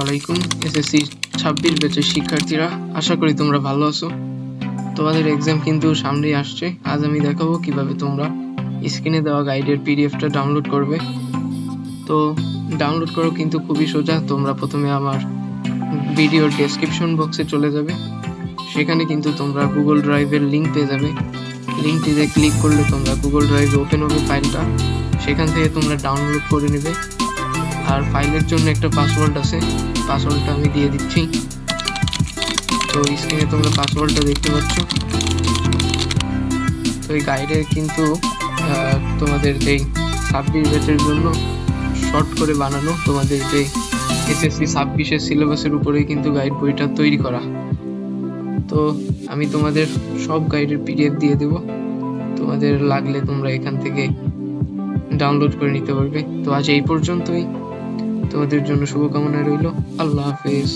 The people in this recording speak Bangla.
আলাইকুম এসএসসি 26 ব্যাচের শিক্ষার্থীরা, আশা করি তোমরা ভালো আছো। তোমাদের এক্সাম কিন্তু সামনেই আসছে। আজ আমি দেখাবো কিভাবে তোমরা স্ক্রিনে দেওয়া গাইডের পিডিএফটা ডাউনলোড করবে। তো ডাউনলোড করো কিন্তু খুবই সোজা। তোমরা প্রথমে আমার ভিডিওর ডেসক্রিপশন বক্সে চলে যাবে, সেখানে কিন্তু তোমরা গুগল ড্রাইভের লিঙ্ক পেয়ে যাবে। লিঙ্কটিতে ক্লিক করলে তোমরা গুগল ড্রাইভে ওপেন হবে ফাইলটা, সেখান থেকে তোমরা ডাউনলোড করে নেবে। আর ফাইলের জন্য একটা পাসওয়ার্ড আছে, পাসওয়ার্ডটা আমি দিয়ে দিচ্ছি। তো স্ক্রিনে তোমরা পাসওয়ার্ডটা দেখতে পাচ্ছ। তো এই গাইডে কিন্তু তোমাদের যেই 26 ব্যাচের জন্য শর্ট করে বানানো, তোমাদের যে এসএসসি 26-এর সিলেবাসের উপরেই কিন্তু গাইড বইটা তৈরি করা। তো আমি তোমাদের সব গাইডের পিডিএফ দিয়ে দেব, তোমাদের লাগলে তোমরা এখান থেকে ডাউনলোড করে নিতে পারবে। তো আজ এই পর্যন্তই, তোমাদের জন্য শুভকামনা রইল। আল্লাহ হাফেজ।